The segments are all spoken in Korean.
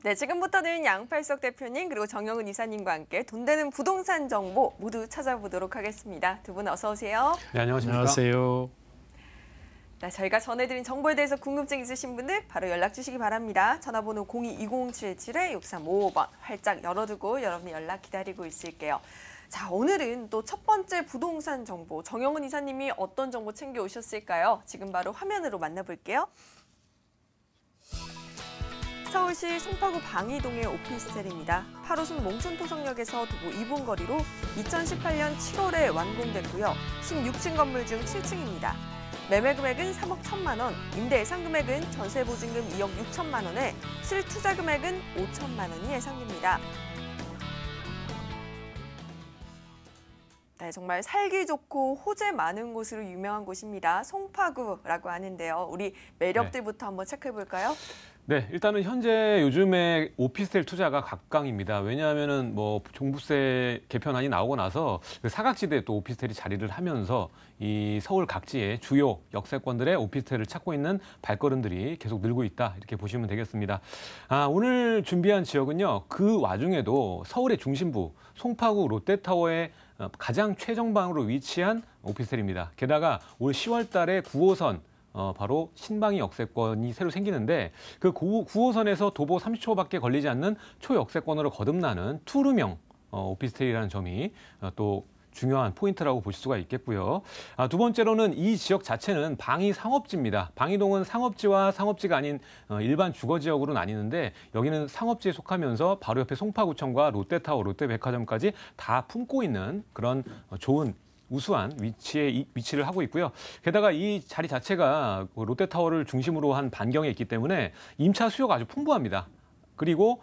네, 지금부터는 양팔석 대표님 그리고 정영은 이사님과 함께 돈 되는 부동산 정보 모두 찾아보도록 하겠습니다. 두 분 어서 오세요. 네, 안녕하십니까. 안녕하세요. 네, 저희가 전해드린 정보에 대해서 궁금증 있으신 분들 바로 연락 주시기 바랍니다. 전화번호 02-2077-6355번 활짝 열어두고 여러분의 연락 기다리고 있을게요. 자, 오늘은 또 첫 번째 부동산 정보, 정영은 이사님이 어떤 정보 챙겨오셨을까요? 지금 바로 화면으로 만나볼게요. 서울시 송파구 방이동의 오피스텔입니다. 8호선 몽촌토성역에서 도보 2분 거리로 2018년 7월에 완공됐고요. 16층 건물 중 7층입니다. 매매 금액은 3억 1천만 원, 임대 예상 금액은 전세 보증금 2억 6천만 원에 실투자 금액은 5천만 원이 예상됩니다. 네, 정말 살기 좋고 호재 많은 곳으로 유명한 곳입니다. 송파구라고 하는데요. 우리 매력들부터 한번 체크해볼까요? 네, 일단은 현재 요즘에 오피스텔 투자가 각광입니다. 왜냐하면은 뭐 종부세 개편안이 나오고 나서 그 사각지대에 또 오피스텔이 자리를 하면서 이 서울 각지의 주요 역세권들의 오피스텔을 찾고 있는 발걸음들이 계속 늘고 있다, 이렇게 보시면 되겠습니다. 오늘 준비한 지역은요, 그 와중에도 서울의 중심부 송파구 롯데타워의 가장 최정방으로 위치한 오피스텔입니다. 게다가 올 10월 달에 9호선 바로 신방위 역세권이 새로 생기는데 그 9호선에서 도보 30초밖에 걸리지 않는 초역세권으로 거듭나는 투룸형 오피스텔이라는 점이 또 중요한 포인트라고 보실 수가 있겠고요. 두 번째로는 이 지역 자체는 방이 상업지입니다. 방이동은 상업지와 상업지가 아닌 일반 주거지역으로 나뉘는데 여기는 상업지에 속하면서 바로 옆에 송파구청과 롯데타워, 롯데백화점까지 다 품고 있는 그런 좋은 우수한 위치를 하고 있고요. 게다가 이 자리 자체가 롯데타워를 중심으로 한 반경에 있기 때문에 임차 수요가 아주 풍부합니다. 그리고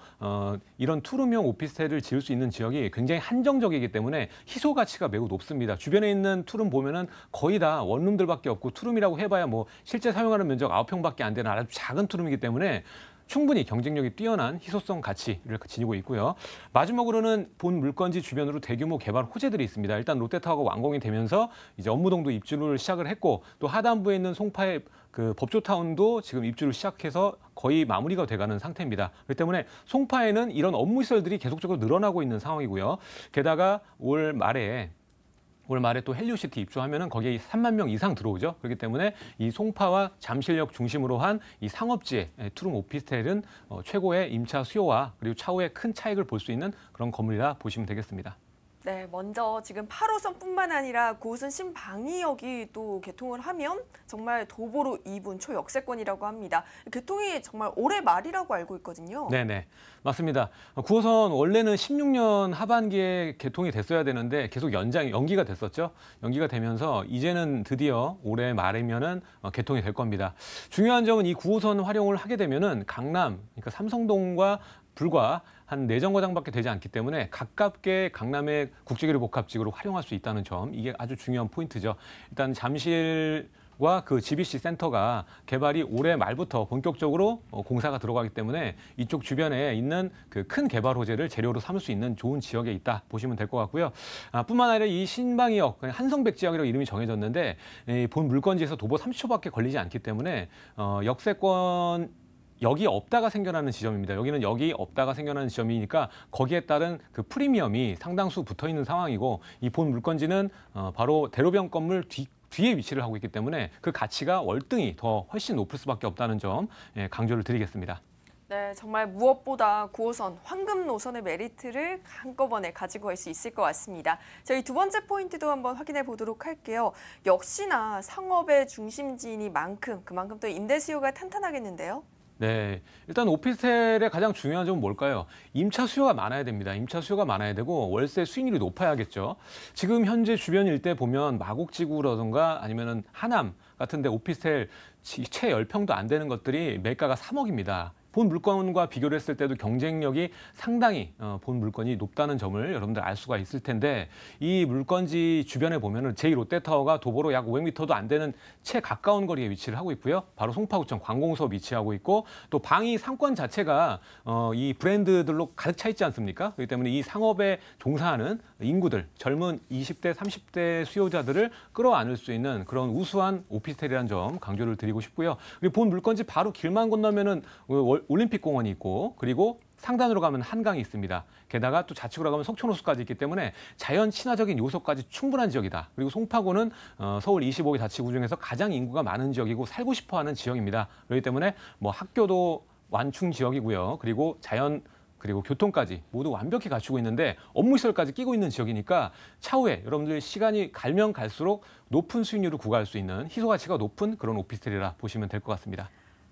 이런 투룸형 오피스텔을 지을 수 있는 지역이 굉장히 한정적이기 때문에 희소 가치가 매우 높습니다. 주변에 있는 투룸 보면은 거의 다 원룸들밖에 없고 투룸이라고 해봐야 뭐 실제 사용하는 면적 9평밖에 안 되는 아주 작은 투룸이기 때문에 충분히 경쟁력이 뛰어난 희소성 가치를 지니고 있고요. 마지막으로는 본 물건지 주변으로 대규모 개발 호재들이 있습니다. 일단 롯데타워가 완공이 되면서 이제 업무동도 입주를 시작을 했고 또 하단부에 있는 송파의 그 법조타운도 지금 입주를 시작해서 거의 마무리가 돼가는 상태입니다. 그렇기 때문에 송파에는 이런 업무 시설들이 계속적으로 늘어나고 있는 상황이고요. 게다가 올 말에 또 헬리오시티 입주하면은 거기에 3만 명 이상 들어오죠. 그렇기 때문에 이 송파와 잠실역 중심으로 한 이 상업지의 투룸 오피스텔은 최고의 임차 수요와 그리고 차후에 큰 차익을 볼 수 있는 그런 건물이라 보시면 되겠습니다. 네, 먼저 지금 8호선뿐만 아니라 9호선 신방위역이 또 개통을 하면 정말 도보로 2분 초역세권이라고 합니다. 개통이 정말 올해 말이라고 알고 있거든요. 네네, 맞습니다. 9호선 원래는 16년 하반기에 개통이 됐어야 되는데 계속 연기가 됐었죠. 연기가 되면서 이제는 드디어 올해 말이면은 개통이 될 겁니다. 중요한 점은 이 9호선 활용을 하게 되면은 강남, 그러니까 삼성동과 불과 한 4정거장밖에 되지 않기 때문에 가깝게 강남의 국제교류 복합지구로 활용할 수 있다는 점, 이게 아주 중요한 포인트죠. 일단 잠실과 그 GBC 센터가 개발이 올해 말부터 본격적으로 공사가 들어가기 때문에 이쪽 주변에 있는 그 큰 개발 호재를 재료로 삼을 수 있는 좋은 지역에 있다 보시면 될 것 같고요. 뿐만 아니라 이 신방위역, 한성백지역이라고 이름이 정해졌는데 본 물건지에서 도보 30초밖에 걸리지 않기 때문에 역이 없다가 생겨나는 지점입니다. 여기는 역이 없다가 생겨나는 지점이니까 거기에 따른 그 프리미엄이 상당수 붙어 있는 상황이고 이 본 물건지는 바로 대로변 건물 뒤에 위치를 하고 있기 때문에 그 가치가 월등히 더 훨씬 높을 수밖에 없다는 점 강조를 드리겠습니다. 네, 정말 무엇보다 9호선 황금 노선의 메리트를 한꺼번에 가지고 갈 수 있을 것 같습니다. 저희 두 번째 포인트도 한번 확인해 보도록 할게요. 역시나 상업의 중심지이니만큼 그만큼 또 임대 수요가 탄탄하겠는데요. 네, 일단 오피스텔의 가장 중요한 점은 뭘까요? 임차 수요가 많아야 됩니다. 임차 수요가 많아야 되고 월세 수익률이 높아야겠죠. 지금 현재 주변 일대 보면 마곡지구라든가 아니면은 하남 같은 데 오피스텔 채 10평도 안 되는 것들이 매가가 3억입니다. 본 물건과 비교를 했을 때도 경쟁력이 상당히 본 물건이 높다는 점을 여러분들 알 수가 있을 텐데 이 물건지 주변에 보면은 제2롯데타워가 도보로 약 500m도 안 되는 채 가까운 거리에 위치를 하고 있고요. 바로 송파구청 관공서 위치하고 있고 또 방이 상권 자체가 이 브랜드들로 가득 차 있지 않습니까? 그렇기 때문에 이 상업에 종사하는 인구들, 젊은 20대, 30대 수요자들을 끌어안을 수 있는 그런 우수한 오피스텔이라는 점 강조를 드리고 싶고요. 그리고 본 물건지 바로 길만 건너면은 올림픽공원이 있고 그리고 상단으로 가면 한강이 있습니다. 게다가 또 좌측으로 가면 석촌호수까지 있기 때문에 자연 친화적인 요소까지 충분한 지역이다. 그리고 송파구는 서울 25개 자치구 중에서 가장 인구가 많은 지역이고 살고 싶어하는 지역입니다. 그렇기 때문에 뭐 학교도 완충 지역이고요. 그리고 자연 그리고 교통까지 모두 완벽히 갖추고 있는데 업무시설까지 끼고 있는 지역이니까 차후에 여러분들 시간이 갈면 갈수록 높은 수익률을 구가할 수 있는 희소 가치가 높은 그런 오피스텔이라 보시면 될 것 같습니다.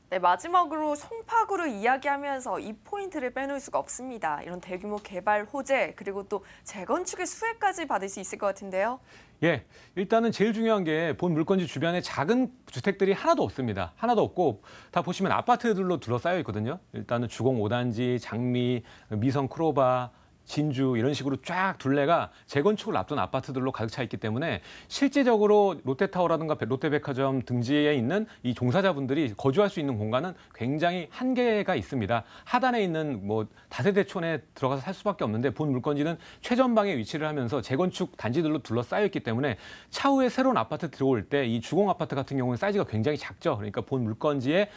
네, 마지막으로 송파구를 이야기하면서 이 포인트를 빼놓을 수가 없습니다. 이런 대규모 개발 호재 그리고 또 재건축의 수혜까지 받을 수 있을 것 같은데요. 예, 일단은 제일 중요한 게 본 물건지 주변에 작은 주택들이 하나도 없습니다. 하나도 없고 다 보시면 아파트들로 둘러싸여 있거든요. 일단은 주공 5단지, 장미, 미성 크로바, 진주 이런 식으로 쫙 둘레가 재건축을 앞둔 아파트들로 가득 차 있기 때문에 실제적으로 롯데타워라든가 롯데백화점 등지에 있는 이 종사자분들이 거주할 수 있는 공간은 굉장히 한계가 있습니다. 하단에 있는 뭐 다세대촌에 들어가서 살 수밖에 없는데 본 물건지는 최전방에 위치를 하면서 재건축 단지들로 둘러싸여 있기 때문에 차후에 새로운 아파트 들어올 때 이 주공 아파트 같은 경우는 사이즈가 굉장히 작죠. 그러니까 본 물건지에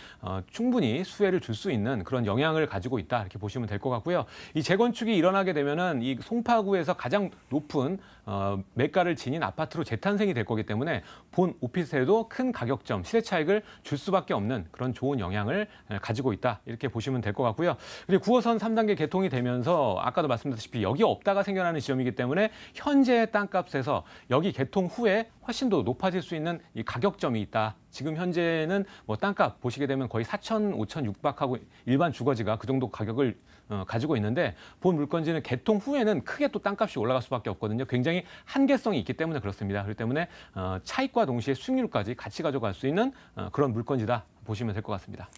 충분히 수혜를 줄 수 있는 그런 영향을 가지고 있다 이렇게 보시면 될 것 같고요. 이 재건축이 일어나게 되면은 이 송파구에서 가장 높은 매가를 지닌 아파트로 재탄생이 될 거기 때문에 본 오피스텔도 큰 가격점, 시세 차익을 줄 수밖에 없는 그런 좋은 영향을 가지고 있다 이렇게 보시면 될 것 같고요. 그리고 9호선 3단계 개통이 되면서 아까도 말씀드렸다시피 여기 없다가 생겨나는 지점이기 때문에 현재 땅값에서 여기 개통 후에 훨씬 더 높아질 수 있는 이 가격점이 있다. 지금 현재는 뭐 땅값 보시게 되면 거의 4천, 5천 육박하고 일반 주거지가 그 정도 가격을 가지고 있는데 본 물건지는 개통 후에는 크게 또 땅값이 올라갈 수밖에 없거든요. 굉장히 한계성이 있기 때문에 그렇습니다. 그렇기 때문에 차익과 동시에 수익률까지 같이 가져갈 수 있는 그런 물건지다 보시면 될 것 같습니다.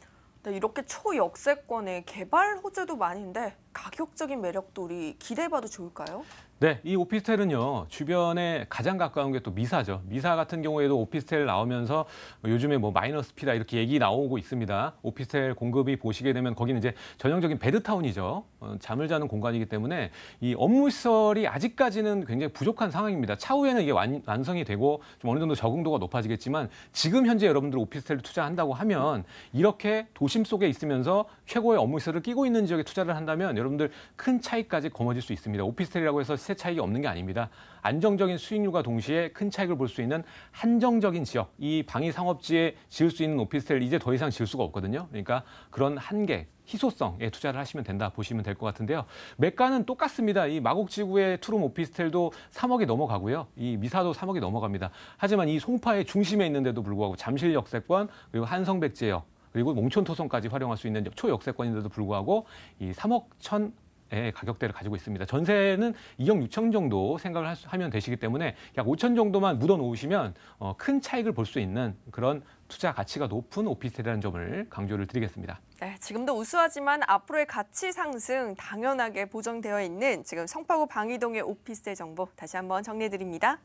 네, 이렇게 초역세권에 개발 호재도 많은데 가격적인 매력도 우리 기대해봐도 좋을까요? 네, 이 오피스텔은요, 주변에 가장 가까운 게 또 미사죠. 미사 같은 경우에도 오피스텔 나오면서 요즘에 뭐 마이너스 피다 이렇게 얘기 나오고 있습니다. 오피스텔 공급이 보시게 되면 거기는 이제 전형적인 베드타운이죠. 잠을 자는 공간이기 때문에 이 업무시설이 아직까지는 굉장히 부족한 상황입니다. 차후에는 이게 완성이 되고 좀 어느 정도 적응도가 높아지겠지만 지금 현재 여러분들 오피스텔을 투자한다고 하면 이렇게 도심 속에 있으면서 최고의 업무시설을 끼고 있는 지역에 투자를 한다면 여러분들 큰 차익까지 거머쥘 수 있습니다. 오피스텔이라고 해서 시세 차익이 없는 게 아닙니다. 안정적인 수익률과 동시에 큰 차익을 볼 수 있는 한정적인 지역, 이 방위 상업지에 지을 수 있는 오피스텔 이제 더 이상 지을 수가 없거든요. 그러니까 그런 한계, 희소성에 투자를 하시면 된다 보시면 될 것 같은데요. 매가는 똑같습니다. 이 마곡지구의 투룸 오피스텔도 3억이 넘어가고요. 이 미사도 3억이 넘어갑니다. 하지만 이 송파의 중심에 있는데도 불구하고 잠실 역세권 그리고 한성백제역 그리고 몽촌토성까지 활용할 수 있는 초역세권인데도 불구하고 이 3억 1천 의 가격대를 가지고 있습니다. 전세는 2억 6천 정도 생각을 하면 되시기 때문에 약 5천 정도만 묻어 놓으시면 큰 차익을 볼 수 있는 그런 투자 가치가 높은 오피스텔이라는 점을 강조를 드리겠습니다. 네, 지금도 우수하지만 앞으로의 가치 상승 당연하게 보정되어 있는 지금 송파구 방이동의 오피스텔 정보 다시 한번 정리해드립니다.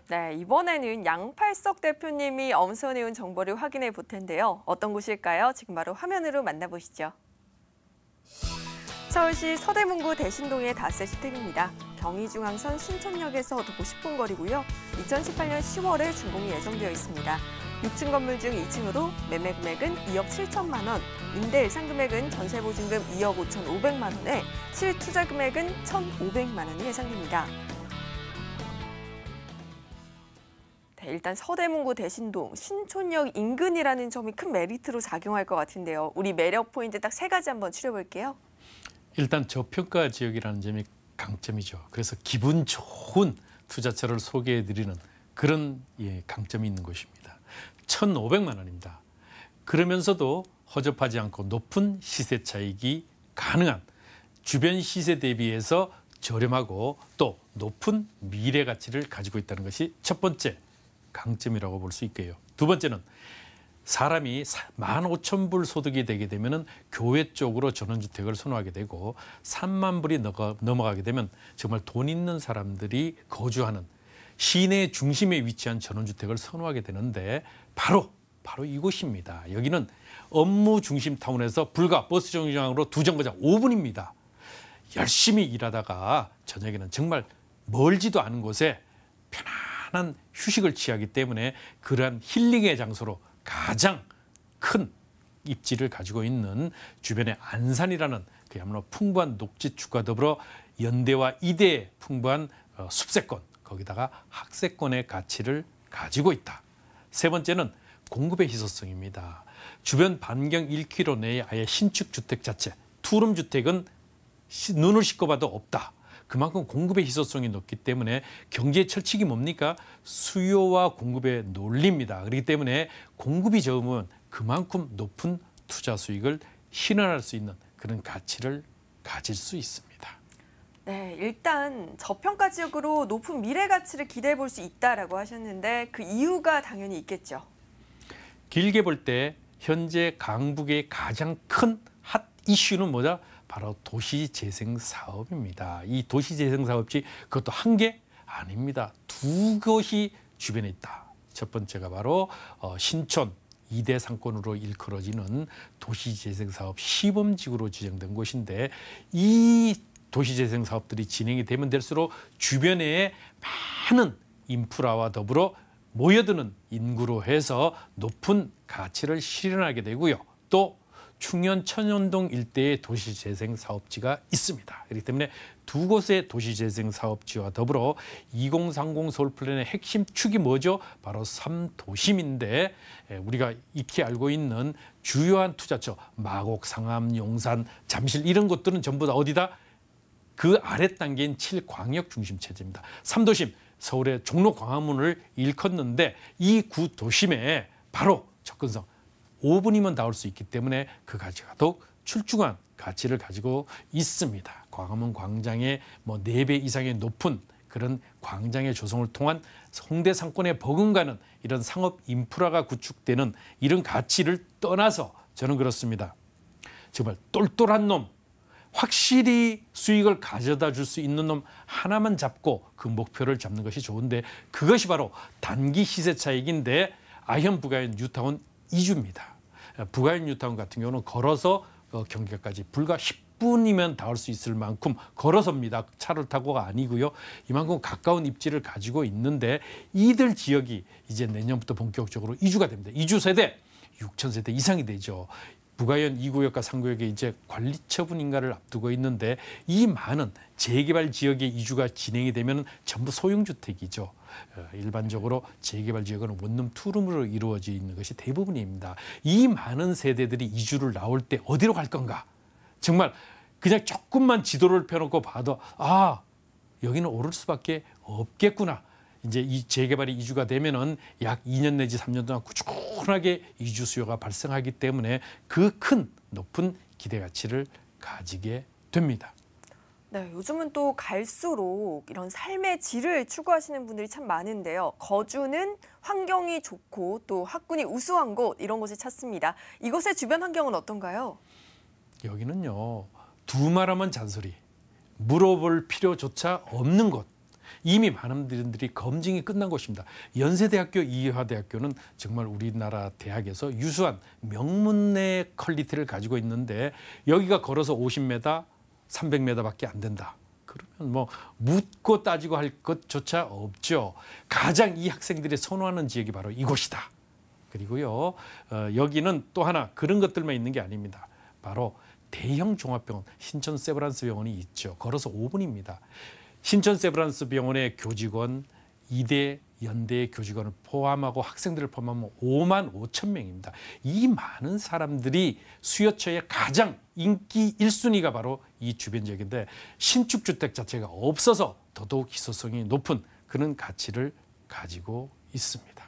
네, 이번에는 양팔석 대표님이 엄선해온 정보를 확인해 볼 텐데요. 어떤 곳일까요? 지금 바로 화면으로 만나보시죠. 서울시 서대문구 대신동의 다세 주택입니다. 경의중앙선 신촌역에서 도보 10분 거리고요. 2018년 10월에 준공이 예정되어 있습니다. 6층 건물 중 2층으로 매매 금액은 2억 7천만 원, 임대 예상 금액은 전세 보증금 2억 5,500만 원에 실투자 금액은 1,500만 원이 예상됩니다. 일단 서대문구 대신동, 신촌역 인근이라는 점이 큰 메리트로 작용할 것 같은데요. 우리 매력 포인트 딱 3가지 한번 추려볼게요. 일단 저평가 지역이라는 점이 강점이죠. 그래서 기분 좋은 투자처를 소개해드리는 그런 강점이 있는 곳입니다. 1,500만 원입니다. 그러면서도 허접하지 않고 높은 시세 차익이 가능한 주변 시세 대비해서 저렴하고 또 높은 미래 가치를 가지고 있다는 것이 첫 번째 강점이라고 볼 수 있고요. 두 번째는 사람이 15,000불 소득이 되게 되면 교외 쪽으로 전원주택을 선호하게 되고 3만 불이 넘어가게 되면 정말 돈 있는 사람들이 거주하는 시내 중심에 위치한 전원주택을 선호하게 되는데 바로 바로 이곳입니다. 여기는 업무 중심 타운에서 불과 버스 정류장으로 2정거장 5분입니다. 열심히 일하다가 저녁에는 정말 멀지도 않은 곳에 편안한 휴식을 취하기 때문에 그러한 힐링의 장소로 가장 큰 입지를 가지고 있는 주변의 안산이라는 그야말로 풍부한 녹지축과 더불어 연대와 이대의 풍부한 숲세권, 거기다가 학세권의 가치를 가지고 있다. 세 번째는 공급의 희소성입니다. 주변 반경 1km 내에 아예 신축 주택 자체, 투룸 주택은 눈을 씻고 봐도 없다. 그만큼 공급의 희소성이 높기 때문에 경제의 철칙이 뭡니까? 수요와 공급의 논리입니다. 그렇기 때문에 공급이 적으면 그만큼 높은 투자 수익을 실현할 수 있는 그런 가치를 가질 수 있습니다. 네, 일단 저평가 지역으로 높은 미래 가치를 기대해 볼 수 있다라고 하셨는데 그 이유가 당연히 있겠죠. 길게 볼 때 현재 강북의 가장 큰 핫 이슈는 뭐냐? 바로 도시재생 사업입니다. 이 도시재생 사업지 그것도 한 개 아닙니다. 2곳이 주변에 있다. 첫 번째가 바로 신촌 2대 상권으로 일컬어지는 도시재생 사업 시범지구로 지정된 곳인데 이 도시재생 사업들이 진행이 되면 될수록 주변에 많은 인프라와 더불어 모여드는 인구로 해서 높은 가치를 실현하게 되고요. 또 충현 천연동 일대의 도시재생 사업지가 있습니다. 그렇기 때문에 2곳의 도시재생 사업지와 더불어 2030 서울플랜의 핵심 축이 뭐죠? 바로 3도심인데 우리가 익히 알고 있는 주요한 투자처 마곡, 상암, 용산, 잠실 이런 곳들은 전부 다 어디다? 그 아래 단계인 7광역 중심 체제입니다. 3도심 서울의 종로 광화문을 일컫는데 이 구도심에 바로 접근성 5분이면 닿을 수 있기 때문에 그 가치가 더욱 출중한 가치를 가지고 있습니다. 광화문 광장의 4배 이상의 높은 그런 광장의 조성을 통한 홍대 상권에 버금가는 이런 상업 인프라가 구축되는 이런 가치를 떠나서 저는 그렇습니다. 정말 똘똘한 놈, 확실히 수익을 가져다 줄 수 있는 놈 하나만 잡고 그 목표를 잡는 것이 좋은데 그것이 바로 단기 시세 차익인데 아현 부가현 뉴타운 2주입니다. 부가현 뉴타운 같은 경우는 걸어서 경기까지 불과 10분이면 닿을 수 있을 만큼 걸어서입니다. 차를 타고가 아니고요. 이만큼 가까운 입지를 가지고 있는데 이들 지역이 이제 내년부터 본격적으로 이주가 됩니다. 이주 세대 6,000세대 이상이 되죠. 부가현 2구역과 3구역에 이제 관리 처분 인가를 앞두고 있는데 이 많은 재개발 지역의 이주가 진행이 되면 전부 소형주택이죠. 일반적으로 재개발 지역은 원룸, 투룸으로 이루어져 있는 것이 대부분입니다. 이 많은 세대들이 이주를 나올 때 어디로 갈 건가? 정말 그냥 조금만 지도를 펴놓고 봐도 아, 여기는 오를 수밖에 없겠구나. 이제 이 재개발이 이주가 되면은 약 2년 내지 3년 동안 꾸준하게 이주 수요가 발생하기 때문에 그 큰 높은 기대 가치를 가지게 됩니다. 네, 요즘은 또 갈수록 이런 삶의 질을 추구하시는 분들이 참 많은데요. 거주는 환경이 좋고 또 학군이 우수한 곳 이런 곳을 찾습니다. 이곳의 주변 환경은 어떤가요? 여기는요. 두말하면 잔소리, 물어볼 필요조차 없는 곳. 이미 많은 분들이 검증이 끝난 곳입니다. 연세대학교 이화대학교는 정말 우리나라 대학에서 유수한 명문의 퀄리티를 가지고 있는데 여기가 걸어서 50m, 300m밖에 안 된다. 그러면 뭐 묻고 따지고 할 것조차 없죠. 가장 이 학생들이 선호하는 지역이 바로 이곳이다. 그리고요, 여기는 또 하나 그런 것들만 있는 게 아닙니다. 바로 대형 종합병원, 신천 세브란스 병원이 있죠. 걸어서 5분입니다. 신천 세브란스 병원의 교직원, 이대, 연대 교직원을 포함하고 학생들을 포함하면 5만 5천 명입니다. 이 많은 사람들이 수요처의 가장 인기 1순위가 바로 이 주변 지역인데 신축 주택 자체가 없어서 더더욱 희소성이 높은 그런 가치를 가지고 있습니다.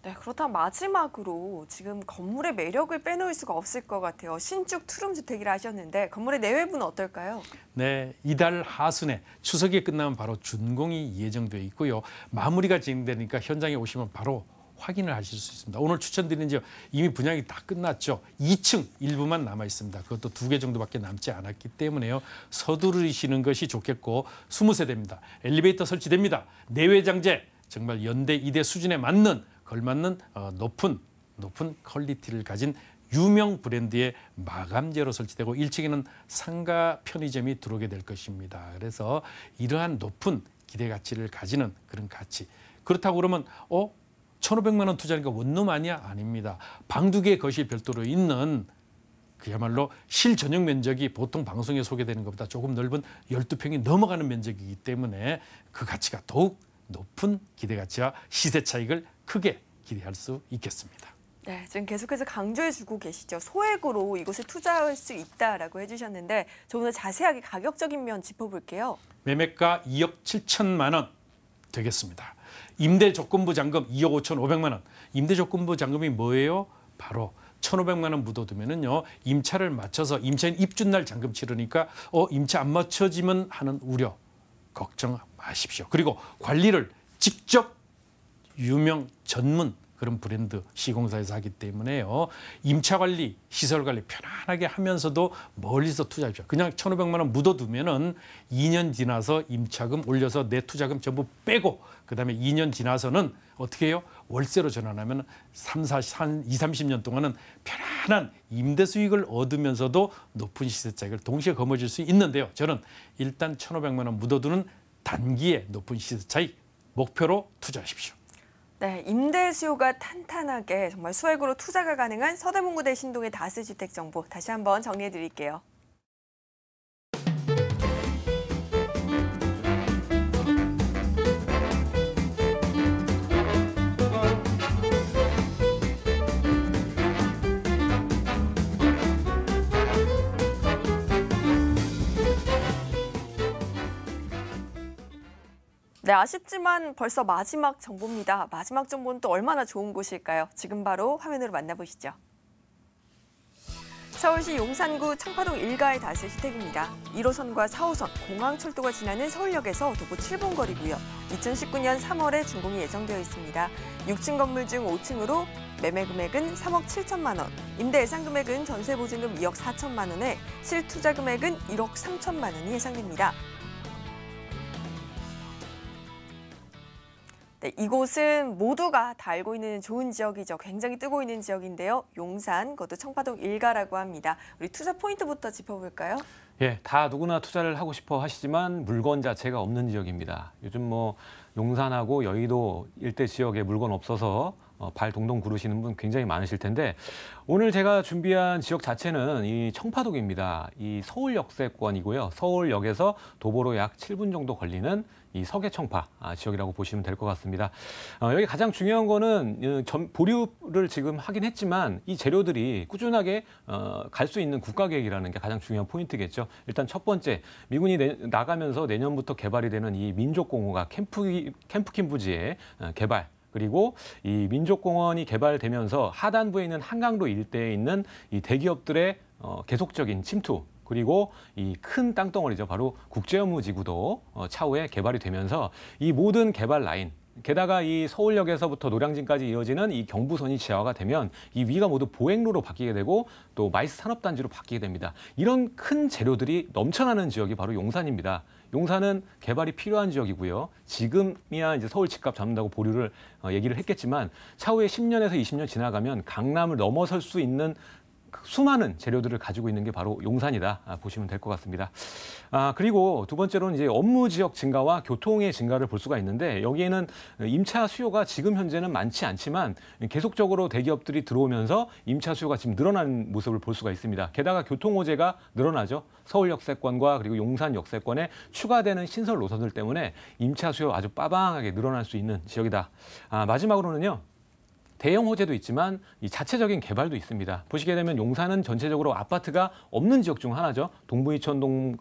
네, 그렇다면 마지막으로 지금 건물의 매력을 빼놓을 수가 없을 것 같아요. 신축 투룸 주택이라 하셨는데 건물의 내외부는 어떨까요? 네, 이달 하순에 추석이 끝나면 바로 준공이 예정되어 있고요. 마무리가 진행되니까 현장에 오시면 바로 확인을 하실 수 있습니다. 오늘 추천드리는 지역 이미 분양이 다 끝났죠. 2층 일부만 남아 있습니다. 그것도 2개 정도밖에 남지 않았기 때문에요. 서두르시는 것이 좋겠고 20세대입니다. 엘리베이터 설치됩니다. 내외장재 정말 연대, 이대 수준에 맞는 걸맞는 높은 높은 퀄리티를 가진 유명 브랜드의 마감재로 설치되고 1층에는 상가 편의점이 들어오게 될 것입니다. 그래서 이러한 높은 기대 가치를 가지는 그런 가치. 그렇다고 그러면 1,500만 원 투자하니까 원룸 아니야? 아닙니다. 방 2개 거실 별도로 있는 그야말로 실전용 면적이 보통 방송에 소개되는 것보다 조금 넓은 12평이 넘어가는 면적이기 때문에 그 가치가 더욱 높은 기대 가치와 시세 차익을 크게 기대할 수 있겠습니다. 네, 지금 계속해서 강조해주고 계시죠. 소액으로 이곳에 투자할 수 있다라고 해주셨는데 좀 더 자세하게 가격적인 면 짚어볼게요. 매매가 2억 7천만 원 되겠습니다. 임대 조건부 잔금 2억 5,500만 원. 임대 조건부 잔금이 뭐예요? 바로 1,500만 원 묻어두면은요, 임차를 맞춰서 임차인 입주날 잔금 치르니까 임차 안 맞춰지면 하는 우려 걱정 마십시오. 그리고 관리를 직접 유명 전문 그런 브랜드 시공사에서 하기 때문에요. 임차 관리, 시설 관리 편안하게 하면서도 멀리서 투자하십시오. 그냥 1,500만 원 묻어두면은 2년 지나서 임차금 올려서 내 투자금 전부 빼고 그다음에 2년 지나서는 어떻게 해요? 월세로 전환하면 30년 동안은 편안한 임대 수익을 얻으면서도 높은 시세 차익을 동시에 거머쥘 수 있는데요. 저는 일단 1,500만 원 묻어두는 단기에 높은 시세 차익 목표로 투자하십시오. 네, 임대 수요가 탄탄하게 정말 소액으로 투자가 가능한 서대문구대 신동의 다세주택 정보 다시 한번 정리해 드릴게요. 네, 아쉽지만 벌써 마지막 정보입니다. 마지막 정보는 또 얼마나 좋은 곳일까요? 지금 바로 화면으로 만나보시죠. 서울시 용산구 청파동 1가의 다세주택입니다. 1호선과 4호선, 공항철도가 지나는 서울역에서 도보 7분 거리고요. 2019년 3월에 준공이 예정되어 있습니다. 6층 건물 중 5층으로 매매 금액은 3억 7천만 원, 임대 예상 금액은 전세 보증금 2억 4천만 원에 실투자 금액은 1억 3천만 원이 예상됩니다. 네, 이곳은 모두가 다 알고 있는 좋은 지역이죠. 굉장히 뜨고 있는 지역인데요. 용산, 그것도 청파동 1가라고 합니다. 우리 투자 포인트부터 짚어볼까요? 예, 다 누구나 투자를 하고 싶어 하시지만 물건 자체가 없는 지역입니다. 요즘 용산하고 여의도 일대 지역에 물건 없어서 발 동동 구르시는 분 굉장히 많으실 텐데 오늘 제가 준비한 지역 자체는 이 청파동입니다. 이 서울역세권이고요. 서울역에서 도보로 약 7분 정도 걸리는 이 서계청파 지역이라고 보시면 될 것 같습니다. 여기 가장 중요한 거는 보류를 지금 하긴 했지만 이 재료들이 꾸준하게 갈 수 있는 국가계획이라는 게 가장 중요한 포인트겠죠. 일단 첫 번째, 미군이 나가면서 내년부터 개발이 되는 이 민족공원과 캠프킨 부지의 개발, 그리고 이 민족공원이 개발되면서 하단부에 있는 한강로 일대에 있는 이 대기업들의 계속적인 침투, 그리고 이 큰 땅덩어리죠. 바로 국제업무지구도 차후에 개발이 되면서 이 모든 개발 라인, 게다가 이 서울역에서부터 노량진까지 이어지는 이 경부선이 지하화가 되면 이 위가 모두 보행로로 바뀌게 되고 또 마이스 산업단지로 바뀌게 됩니다. 이런 큰 재료들이 넘쳐나는 지역이 바로 용산입니다. 용산은 개발이 필요한 지역이고요. 지금이야 이제 서울 집값 잡는다고 보류를 얘기를 했겠지만 차후에 10년에서 20년 지나가면 강남을 넘어설 수 있는 수많은 재료들을 가지고 있는 게 바로 용산이다 보시면 될 것 같습니다. 그리고 두 번째로는 이제 업무 지역 증가와 교통의 증가를 볼 수가 있는데 여기에는 임차 수요가 지금 현재는 많지 않지만 계속적으로 대기업들이 들어오면서 임차 수요가 지금 늘어나는 모습을 볼 수가 있습니다. 게다가 교통 호재가 늘어나죠. 서울 역세권과 그리고 용산 역세권에 추가되는 신설 노선들 때문에 임차 수요 아주 빠방하게 늘어날 수 있는 지역이다. 마지막으로는요. 대형 호재도 있지만 이 자체적인 개발도 있습니다. 보시게 되면 용산은 전체적으로 아파트가 없는 지역 중 하나죠. 동부이천동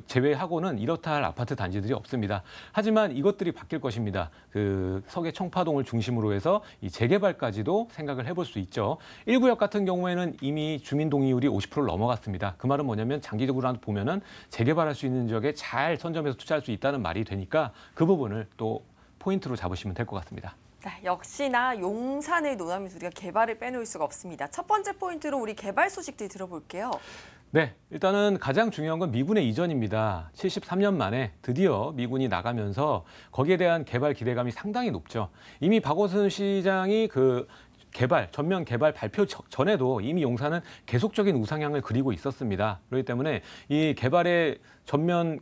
제외하고는 이렇다 할 아파트 단지들이 없습니다. 하지만 이것들이 바뀔 것입니다. 그 서계 청파동을 중심으로 해서 이 재개발까지도 생각을 해볼 수 있죠. 1구역 같은 경우에는 이미 주민 동의율이 50%를 넘어갔습니다. 그 말은 뭐냐면 장기적으로 보면은 재개발할 수 있는 지역에 잘 선점해서 투자할 수 있다는 말이 되니까 그 부분을 또 포인트로 잡으시면 될 것 같습니다. 네, 역시나 용산을 논하면서 우리가 개발을 빼놓을 수가 없습니다. 첫 번째 포인트로 우리 개발 소식들 들어볼게요. 네, 일단은 가장 중요한 건 미군의 이전입니다. 73년 만에 드디어 미군이 나가면서 거기에 대한 개발 기대감이 상당히 높죠. 이미 박원순 시장이 전면 개발 발표 전에도 이미 용산은 계속적인 우상향을 그리고 있었습니다. 그렇기 때문에 이 개발의 전면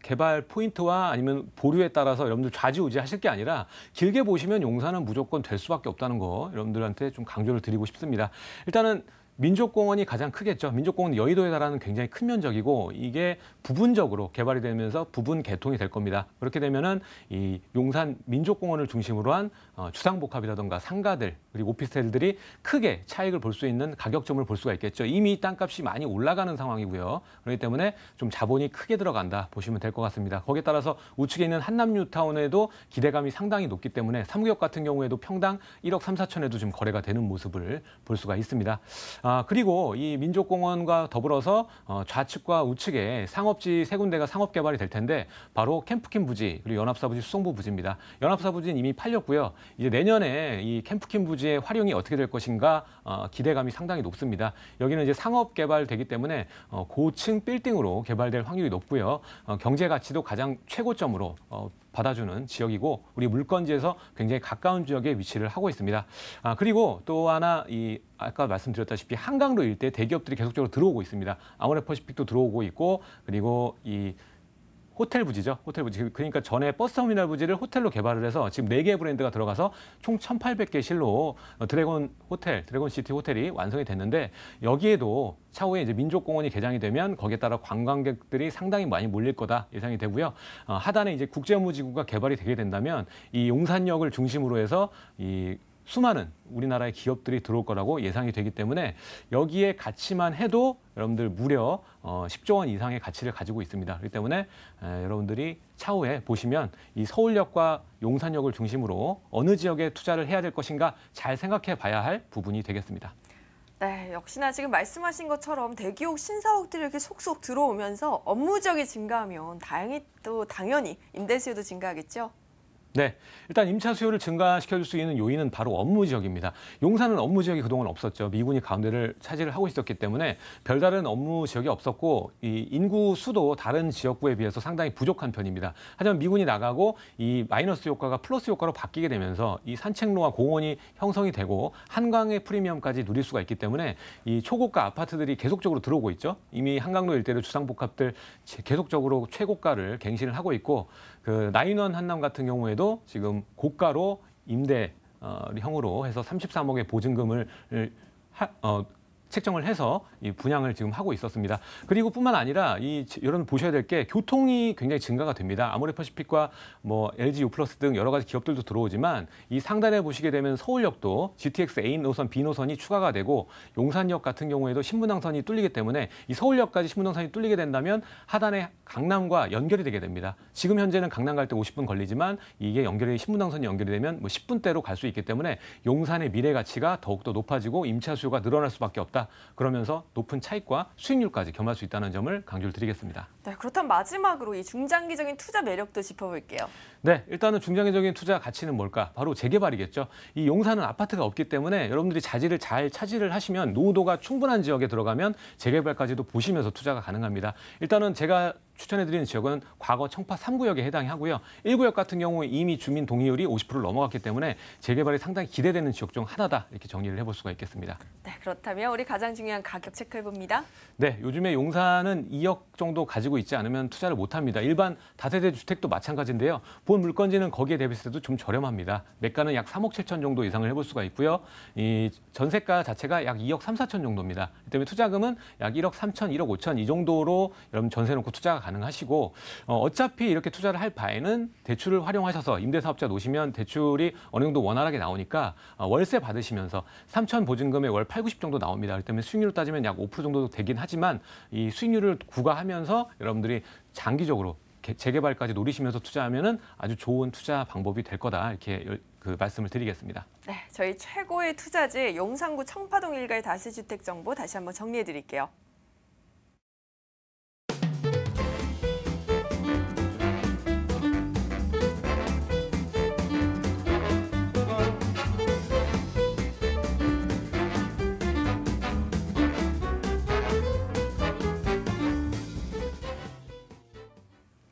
개발 포인트와 아니면 보류에 따라서 여러분들 좌지우지하실 게 아니라 길게 보시면 용산은 무조건 될 수밖에 없다는 거 여러분들한테 좀 강조를 드리고 싶습니다. 일단은 민족공원이 가장 크겠죠. 민족공원 여의도에 달하는 굉장히 큰 면적이고 이게 부분적으로 개발이 되면서 부분 개통이 될 겁니다. 그렇게 되면은 이 용산 민족공원을 중심으로 한 주상복합이라든가 상가들 그리고 오피스텔들이 크게 차익을 볼 수 있는 가격점을 볼 수가 있겠죠. 이미 땅값이 많이 올라가는 상황이고요. 그렇기 때문에 좀 자본이 크게 들어간다 보시면 될 것 같습니다. 거기에 따라서 우측에 있는 한남뉴타운에도 기대감이 상당히 높기 때문에 3구역 같은 경우에도 평당 1억 3, 4천에도 좀 거래가 되는 모습을 볼 수가 있습니다. 그리고 이 민족공원과 더불어서 좌측과 우측에 상업지 세 군데가 상업 개발이 될 텐데 바로 캠프킨 부지 그리고 연합사 부지 수성부 부지입니다. 연합사 부지는 이미 팔렸고요. 이제 내년에 이 캠프킨 부지의 활용이 어떻게 될 것인가 기대감이 상당히 높습니다. 여기는 이제 상업 개발되기 때문에 고층 빌딩으로 개발될 확률이 높고요. 경제 가치도 가장 최고점으로 받아주는 지역이고 우리 물건지에서 굉장히 가까운 지역에 위치를 하고 있습니다. 그리고 또 하나 아까 말씀드렸다시피 한강로 일대 대기업들이 계속적으로 들어오고 있습니다. 아모레퍼시픽도 들어오고 있고 그리고 이 호텔 부지죠. 호텔 부지. 그러니까 전에 버스터미널 부지를 호텔로 개발을 해서 지금 4개의 브랜드가 들어가서 총 1,800개 실로 드래곤시티 호텔이 완성이 됐는데 여기에도 차후에 이제 민족공원이 개장이 되면 거기에 따라 관광객들이 상당히 많이 몰릴 거다 예상이 되고요. 하단에 이제 국제무지구가 개발이 되게 된다면 이 용산역을 중심으로 해서 이 수많은 우리나라의 기업들이 들어올 거라고 예상이 되기 때문에 여기에 가치만 해도 여러분들 무려 10조 원 이상의 가치를 가지고 있습니다. 그렇기 때문에 여러분들이 차후에 보시면 이 서울역과 용산역을 중심으로 어느 지역에 투자를 해야 될 것인가 잘 생각해 봐야 할 부분이 되겠습니다. 네, 역시나 지금 말씀하신 것처럼 대기업 신사옥들이 이렇게 속속 들어오면서 업무 지역이 증가하면 당연히 임대 수요도 증가하겠죠? 네, 일단 임차 수요를 증가시켜줄 수 있는 요인은 바로 업무 지역입니다. 용산은 업무 지역이 그동안 없었죠. 미군이 가운데를 차지를 하고 있었기 때문에 별다른 업무 지역이 없었고 이 인구 수도 다른 지역구에 비해서 상당히 부족한 편입니다. 하지만 미군이 나가고 이 마이너스 효과가 플러스 효과로 바뀌게 되면서 이 산책로와 공원이 형성이 되고 한강의 프리미엄까지 누릴 수가 있기 때문에 이 초고가 아파트들이 계속적으로 들어오고 있죠. 이미 한강로 일대의 주상복합들 계속적으로 최고가를 갱신을 하고 있고 그 나인원 한남 같은 경우에도 지금 고가로 임대형으로 해서 33억의 보증금을 책정을 해서 이 분양을 지금 하고 있었습니다. 그리고 뿐만 아니라 여러분 보셔야 될 게 교통이 굉장히 증가가 됩니다. 아모레퍼시픽과 뭐 LG U+ 등 여러 가지 기업들도 들어오지만 이 상단에 보시게 되면 서울역도 GTX A 노선, B 노선이 추가가 되고 용산역 같은 경우에도 신분당선이 뚫리기 때문에 이 서울역까지 신분당선이 뚫리게 된다면 하단에 강남과 연결이 되게 됩니다. 지금 현재는 강남 갈 때 50분 걸리지만 이게 신분당선이 연결이 되면 뭐 10분대로 갈 수 있기 때문에 용산의 미래 가치가 더욱더 높아지고 임차 수요가 늘어날 수밖에 없다. 그러면서 높은 차익과 수익률까지 겸할 수 있다는 점을 강조를 드리겠습니다. 네, 그렇다면 마지막으로 이 중장기적인 투자 매력도 짚어볼게요. 네, 일단은 중장기적인 투자 가치는 뭘까? 바로 재개발이겠죠. 이 용산은 아파트가 없기 때문에 여러분들이 자질을 잘 차지를 하시면 노후도가 충분한 지역에 들어가면 재개발까지도 보시면서 투자가 가능합니다. 일단은 제가 추천해드리는 지역은 과거 청파 3구역에 해당이 하고요. 1구역 같은 경우 이미 주민 동의율이 50%를 넘어갔기 때문에 재개발이 상당히 기대되는 지역 중 하나다 이렇게 정리를 해볼 수가 있겠습니다. 네, 그렇다면 우리 가장 중요한 가격 체크해봅니다. 네, 요즘에 용산은 2억 정도 가지고 있지 않으면 투자를 못합니다. 일반 다세대 주택도 마찬가지인데요. 본 물건지는 거기에 대비했을 때도 좀 저렴합니다. 매가는 약 3억 7천 정도 이상을 해볼 수가 있고요. 이 전세가 자체가 약 2억 3, 4천 정도입니다. 그 때문에 투자금은 약 1억 3천, 1억 5천 이 정도로 여러분 전세 놓고 투자가 가능하시고 어차피 이렇게 투자를 할 바에는 대출을 활용하셔서 임대사업자 놓으시면 대출이 어느 정도 원활하게 나오니까 월세 받으시면서 3천 보증금에 월 8, 90 정도 나옵니다. 그렇기 때문에 수익률로 따지면 약 5% 정도 되긴 하지만 이 수익률을 구가하면서 여러분들이 장기적으로 재개발까지 노리시면서 투자하면은 아주 좋은 투자 방법이 될 거다 이렇게 말씀을 드리겠습니다. 네, 저희 최고의 투자지 용산구 청파동 일가의 다세주택 정보 다시 한번 정리해 드릴게요.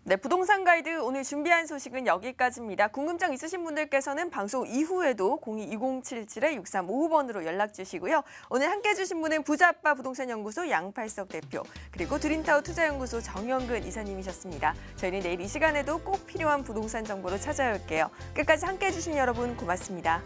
네, 부동산 가이드 오늘 준비한 소식은 여기까지입니다. 궁금증 있으신 분들께서는 방송 이후에도 02-2077-6355번으로 연락 주시고요. 오늘 함께해 주신 분은 부자아빠 부동산연구소 양팔석 대표, 그리고 드림타워 투자연구소 정영근 이사님이셨습니다. 저희는 내일 이 시간에도 꼭 필요한 부동산 정보로 찾아올게요. 끝까지 함께해 주신 여러분 고맙습니다.